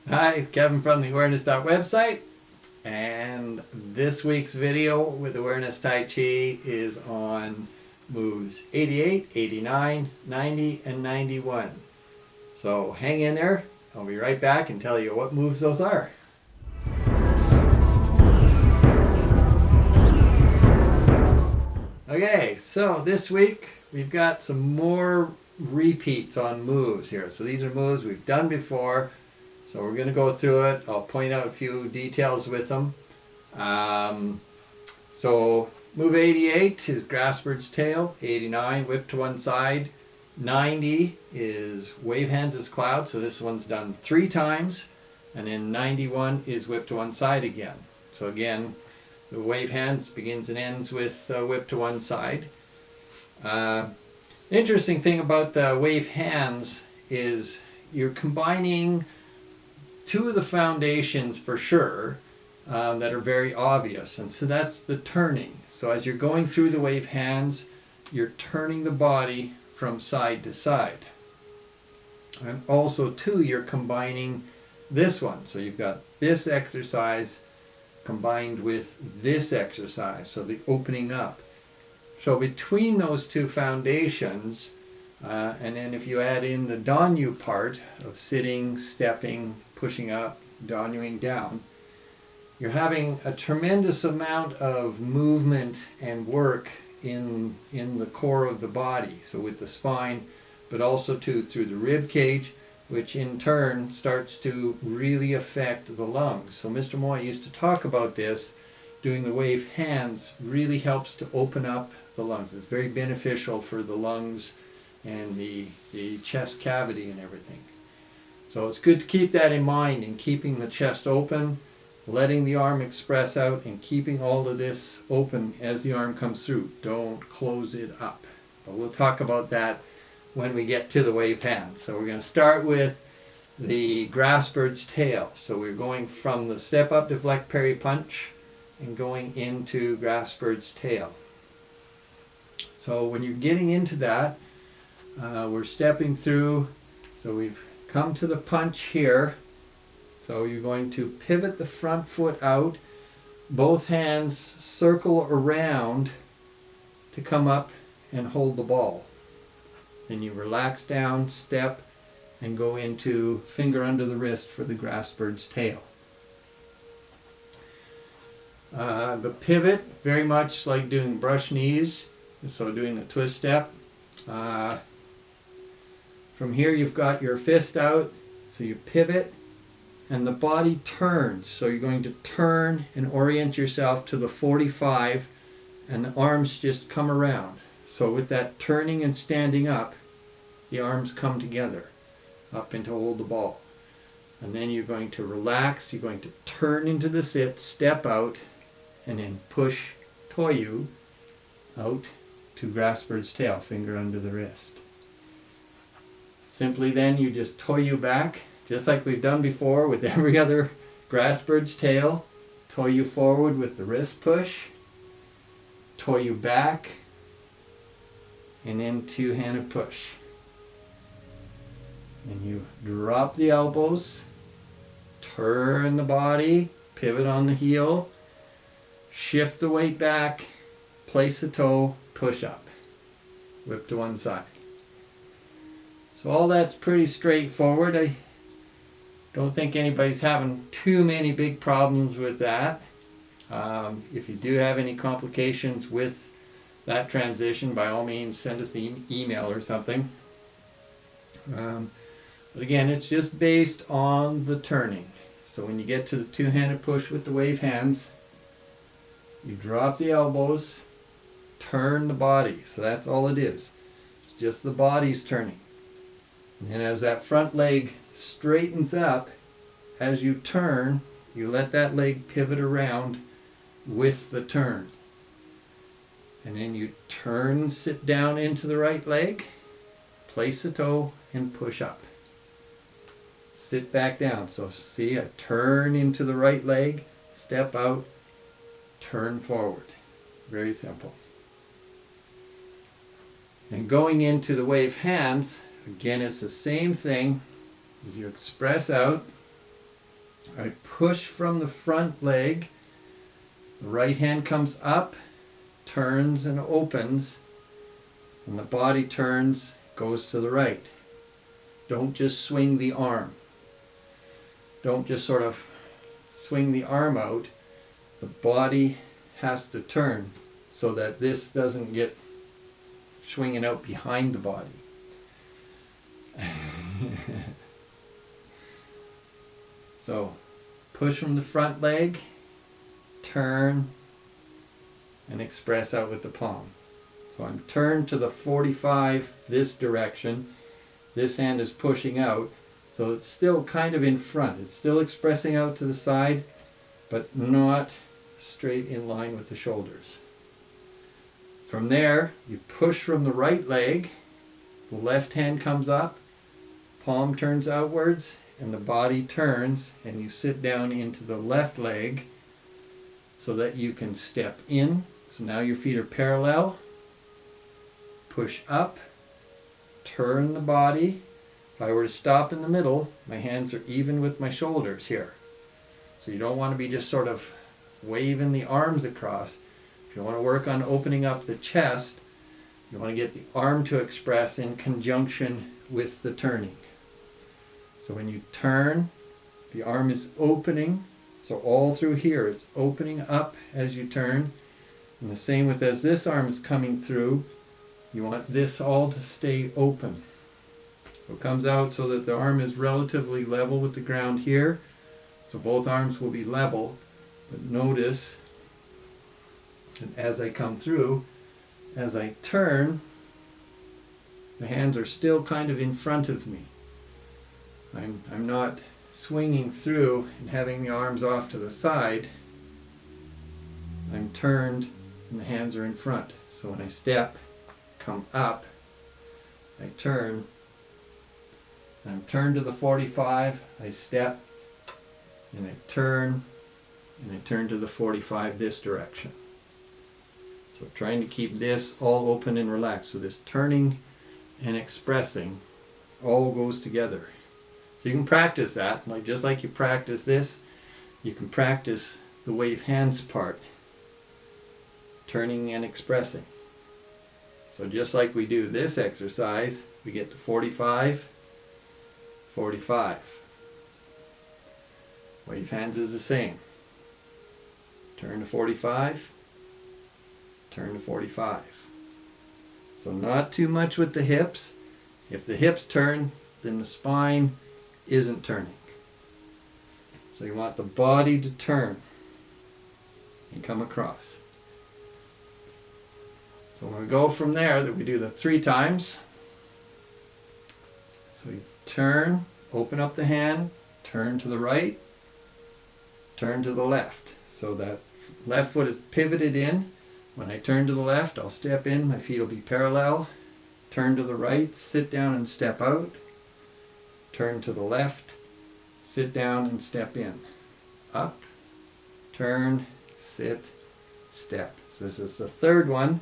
Hi, it's Kevin from the Awareness website, and this week's video with Awareness Tai Chi is on moves 88, 89, 90, and 91. So hang in there. I'll be right back and tell you what moves those are. Okay, so this week we've got some more repeats on moves here. So these are moves we've done before. So we're going to go through it. I'll point out a few details with them. So move 88 is grass bird's tail. 89, whip to one side. 90 is wave hands as cloud. So this one's done 3 times. And then 91 is whip to one side again. So again, the wave hands begins and ends with whip to one side. Interesting thing about the wave hands is you're combining 2 of the foundations for sure that are very obvious, and so that's the turning. So as you're going through the wave hands, you're turning the body from side to side. And also too, you're combining this one. So you've got this exercise combined with this exercise, so the opening up. So between those 2 foundations, and then if you add in the donu part of sitting, stepping, pushing up, donuing down, you're having a tremendous amount of movement and work in the core of the body. So with the spine, but also too through the rib cage, which in turn starts to really affect the lungs. So Mr. Moy used to talk about this. Doing the wave hands really helps to open up the lungs. It's very beneficial for the lungs and the chest cavity and everything. So it's good to keep that in mind, and keeping the chest open, letting the arm express out, and keeping all of this open as the arm comes through. Don't close it up. But we'll talk about that when we get to the wave hands. So we're going to start with the grass bird's tail. So we're going from the step up deflect parry punch and going into grass bird's tail. So when you're getting into that, we're stepping through. So we've come to the punch here. So you're going to pivot the front foot out, both hands circle around to come up and hold the ball. Then you relax down, step, and go into finger under the wrist for the grass bird's tail. The pivot, very much like doing brush knees, so doing the twist step. From here you've got your fist out, so you pivot and the body turns. So you're going to turn and orient yourself to the 45, and the arms just come around. So with that turning and standing up, the arms come together up into hold the ball. And then you're going to relax, you're going to turn into the sit, step out, and then push toyu out to grass bird's tail, finger under the wrist. Simply then you just toyu back, just like we've done before with every other grass bird's tail. Toyu forward with the wrist push, toyu back, and then 2-handed push. And you drop the elbows, turn the body, pivot on the heel, shift the weight back, place the toe, push up, whip to one side. So all that's pretty straightforward. I don't think anybody's having too many big problems with that. If you do have any complications with that transition, by all means send us the email or something. But again, it's just based on the turning. So when you get to the 2-handed push with the wave hands, you drop the elbows, turn the body. So that's all it is. It's just the body's turning. And then as that front leg straightens up, as you turn, you let that leg pivot around with the turn. And then you turn, sit down into the right leg, place the toe, and push up. Sit back down. So see, I turn into the right leg, step out, turn forward. Very simple. And going into the wave hands, again it's the same thing. As you express out, I push from the front leg. The right hand comes up, turns and opens, and the body turns, goes to the right. Don't just swing the arm. Don't just sort of swing the arm out. The body has to turn so that this doesn't get swinging out behind the body. So push from the front leg, turn, and express out with the palm. So I'm turned to the 45 this direction. This hand is pushing out, so it's still kind of in front. It's still expressing out to the side, but not straight in line with the shoulders. From there, you push from the right leg, the left hand comes up, palm turns outwards, and the body turns, and you sit down into the left leg so that you can step in. So now your feet are parallel. Push up, turn the body. If I were to stop in the middle, my hands are even with my shoulders here. So you don't want to be just sort of waving the arms across. If you want to work on opening up the chest, you want to get the arm to express in conjunction with the turning. So when you turn, the arm is opening. So all through here, it's opening up as you turn. And the same with as this arm is coming through, you want this all to stay open. So it comes out so that the arm is relatively level with the ground here. So both arms will be level. But notice that as I come through, as I turn, the hands are still kind of in front of me. I'm not swinging through and having the arms off to the side. I'm turned and the hands are in front. So when I step, come up, I turn, I'm turned to the 45, I step, and I turn to the 45 this direction. So trying to keep this all open and relaxed. So this turning and expressing all goes together. So you can practice that, like just like you practice this, you can practice the wave hands part, turning and expressing. So just like we do this exercise, we get to 45, 45. Wave hands is the same. Turn to 45, turn to 45. So not too much with the hips. If the hips turn, then the spine isn't turning. So you want the body to turn and come across. So when we go from there, that we do the 3 times. So you turn, open up the hand, turn to the right, turn to the left. So that left foot is pivoted in. When I turn to the left, I'll step in, my feet will be parallel. Turn to the right, sit down and step out. Turn to the left, sit down and step in. Up, turn, sit, step. So this is the third one.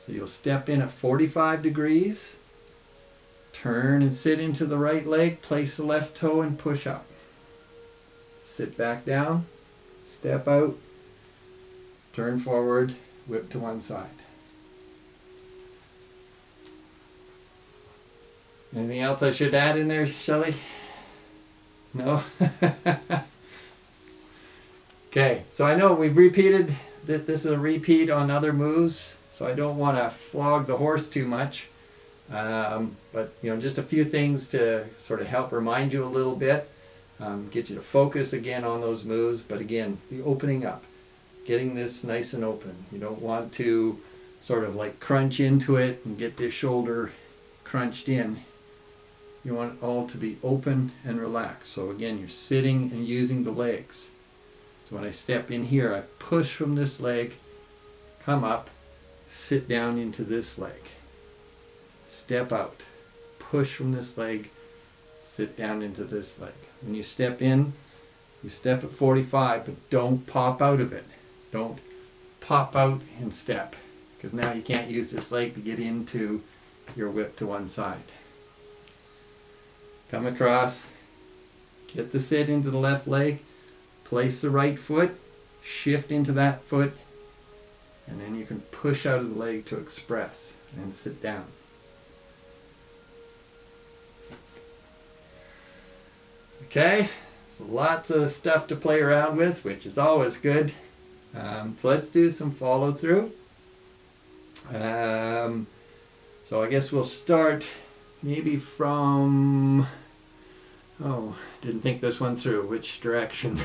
So you'll step in at 45 degrees, turn and sit into the right leg, place the left toe and push up. Sit back down, step out, turn forward, whip to one side. Anything else I should add in there, Shelley? No? Okay, so I know we've repeated that this is a repeat on other moves, so I don't want to flog the horse too much. But just a few things to sort of help remind you a little bit, get you to focus again on those moves. But again, the opening up, getting this nice and open. You don't want to sort of like crunch into it and get this shoulder crunched in. You want it all to be open and relaxed. So again, you're sitting and using the legs. So when I step in here, I push from this leg, come up, sit down into this leg. Step out, push from this leg, sit down into this leg. When you step in, you step at 45, but don't pop out of it. Don't pop out and step, because now you can't use this leg to get into your whip to one side. Come across, Get the sit into the left leg, place the right foot, shift into that foot, and then you can push out of the leg to express and sit down. Okay, so lots of stuff to play around with, which is always good. So let's do some follow through. So I guess we'll start maybe from, didn't think this one through, which direction?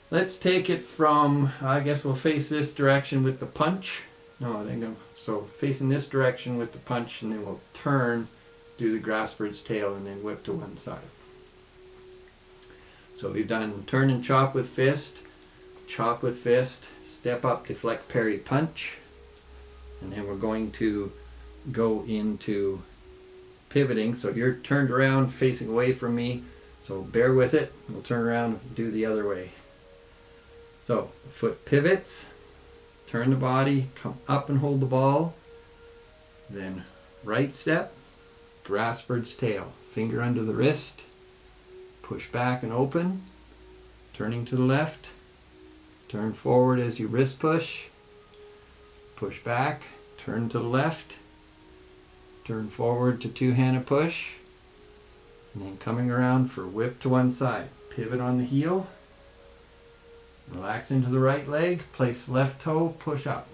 Let's take it from, I guess we'll face this direction with the punch. So facing this direction with the punch, and then we'll turn, do the grass bird's tail, and then whip to one side. So we've done turn and chop with fist, step up, deflect, parry, punch, and then we're going to go into pivoting. So you're turned around facing away from me, so bear with it. We'll turn around and do the other way. So foot pivots, turn the body, come up and hold the ball, then right step, grass bird's tail, finger under the wrist, push back and open, turning to the left, turn forward as you wrist push, push back, turn to the left, turn forward to two-handed push, and then coming around for whip to one side. Pivot on the heel, relax into the right leg, place left toe, push up.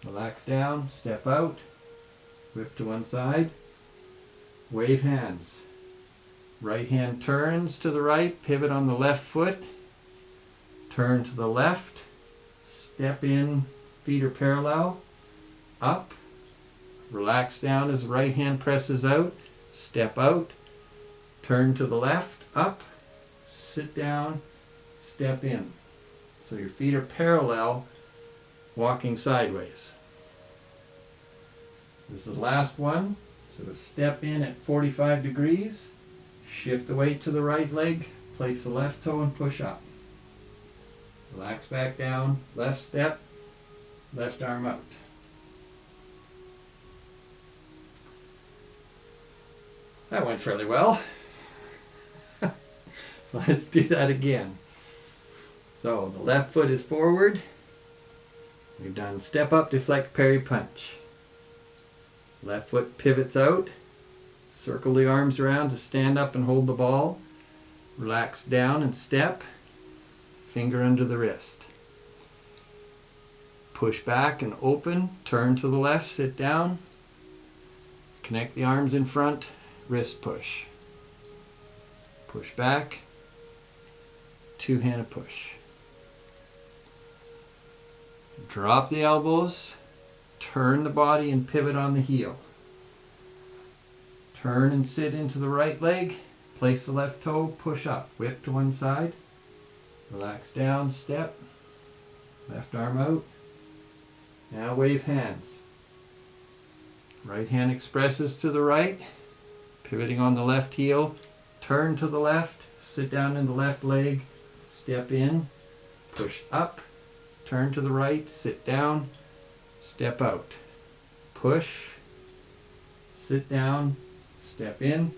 Relax down, step out, whip to one side, wave hands. Right hand turns to the right, pivot on the left foot, turn to the left, step in, feet are parallel, up, relax down as the right hand presses out, step out, turn to the left, up, sit down, step in. So your feet are parallel, walking sideways. This is the last one. So step in at 45 degrees, shift the weight to the right leg, place the left toe and push up. Relax back down, left step, left arm out. That went fairly well. Let's do that again. So the left foot is forward. We've done step up, deflect, parry, punch. Left foot pivots out. Circle the arms around to stand up and hold the ball. Relax down and step. Finger under the wrist. Push back and open. Turn to the left, sit down. Connect the arms in front. Wrist push. Push back. Two-handed push. Drop the elbows. Turn the body and pivot on the heel. Turn and sit into the right leg. Place the left toe, push up. Whip to one side. Relax down, step. Left arm out. Now wave hands. Right hand expresses to the right. Pivoting on the left heel. Turn to the left. Sit down in the left leg. Step in. Push up. Turn to the right. Sit down. Step out. Push. Sit down. Step in.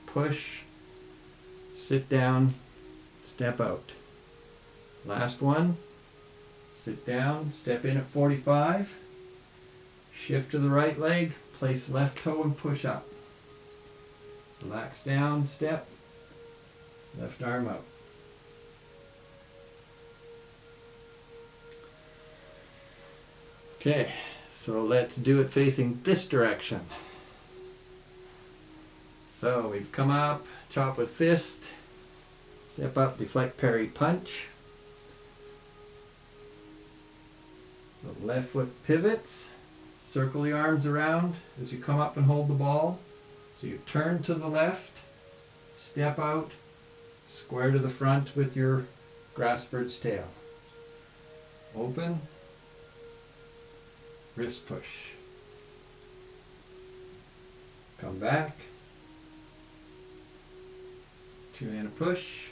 Push. Sit down. Step out. Last one. Sit down. Step in at 45. Shift to the right leg. Place left toe and push up. Relax down. Step. Left arm out. Okay, so let's do it facing this direction. So we've come up, chop with fist, step up, deflect, parry, punch. So left foot pivots, circle the arms around as you come up and hold the ball. So you turn to the left, step out, square to the front with your grass bird's tail. Open. Wrist push. Come back. Two-handed push.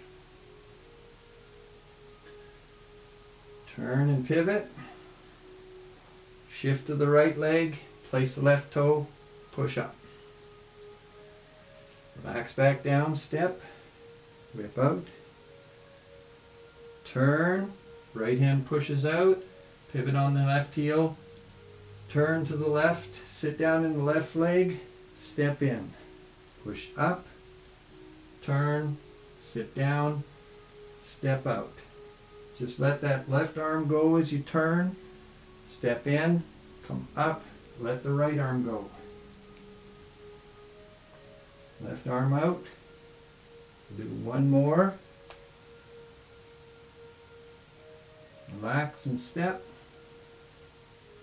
Turn and pivot. Shift to the right leg. Place the left toe. Push up. Relax back down, step, whip out, turn, right hand pushes out, pivot on the left heel, turn to the left, sit down in the left leg, step in, push up, turn, sit down, step out. Just let that left arm go as you turn, step in, come up, let the right arm go. Left arm out. Do one more. Relax and step.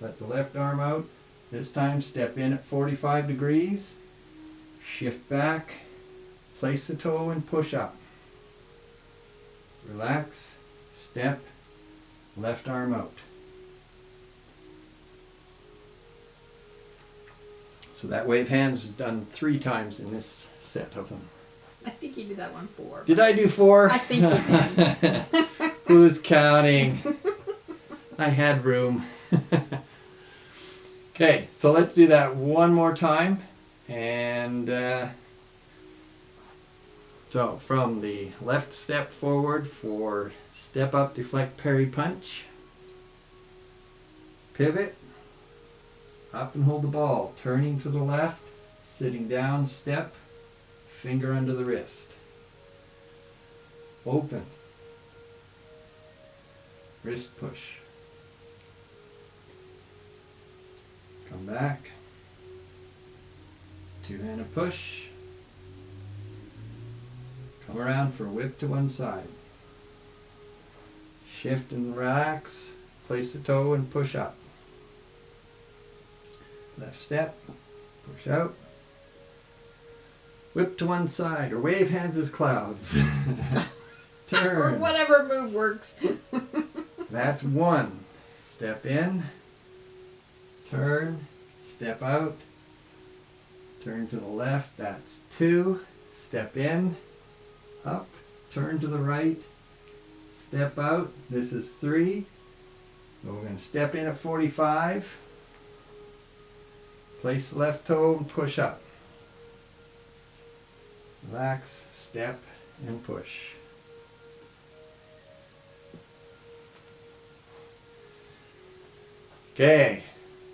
Let the left arm out. This time step in at 45 degrees. Shift back. Place the toe and push up. Relax. Step. Left arm out. So that wave hands is done 3 times in this set of them. I think you did that one 4. Did I do 4? I think you did. Who's counting? I had room. Okay, so let's do that one more time. And so from the left step forward for step up, deflect, parry, punch. Pivot. Up and hold the ball, turning to the left, sitting down, step, finger under the wrist. Open. Wrist push. Come back. 2-handed push. Come around for whip to one side. Shift and relax. Place the toe and push up. Left step, push out, whip to one side, or wave hands as clouds. Turn. Or whatever move works. That's 1. Step in, turn, step out, turn to the left, that's 2. Step in, up, turn to the right, step out, this is 3. So we're going to step in at 45. Place the left toe and push up. Relax, step, and push. Okay,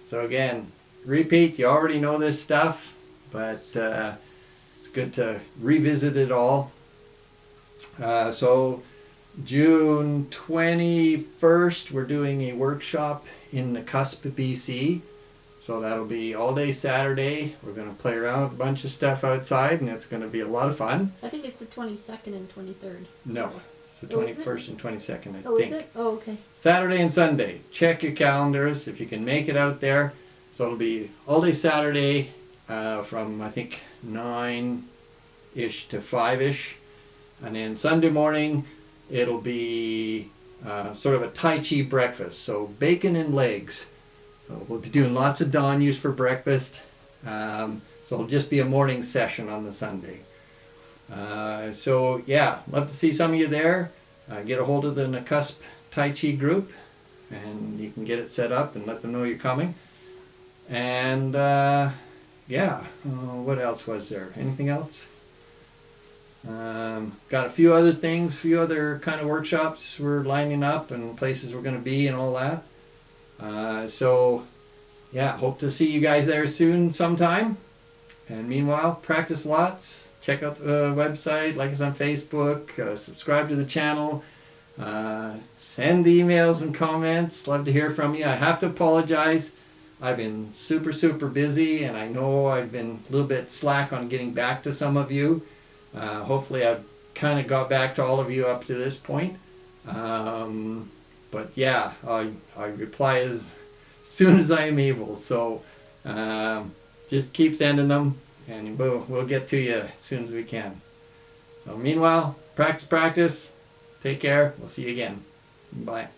so again, repeat. You already know this stuff, but it's good to revisit it all. So June 21st, we're doing a workshop in the Cusp, BC. So that'll be all day Saturday. We're going to play around with a bunch of stuff outside, and it's going to be a lot of fun. I think it's the 22nd and 23rd. No, Sorry. it's the 21st and 22nd, I think. Oh, is it? Oh, okay. Saturday and Sunday. Check your calendars if you can make it out there. So it'll be all day Saturday from, I think, 9-ish to 5-ish. And then Sunday morning, it'll be sort of a Tai Chi breakfast. So bacon and legs. So we'll be doing lots of dawn use for breakfast. So it'll just be a morning session on the Sunday. So yeah, love to see some of you there. Get a hold of the Cusp Tai Chi group, and you can get it set up and let them know you're coming. And yeah, what else was there? Anything else? Got a few other things, few other kind of workshops we're lining up and places we're going to be and all that. So yeah, hope to see you guys there soon sometime. And meanwhile, practice lots. Check out the website, like us on Facebook, subscribe to the channel, send emails and comments. Love to hear from you. I have to apologize. I've been super busy, and I know I've been a little bit slack on getting back to some of you. Hopefully I've kind of got back to all of you up to this point. But yeah, I reply as soon as I am able. So just keep sending them, and we'll get to you as soon as we can. So meanwhile, practice. Take care. We'll see you again. Bye.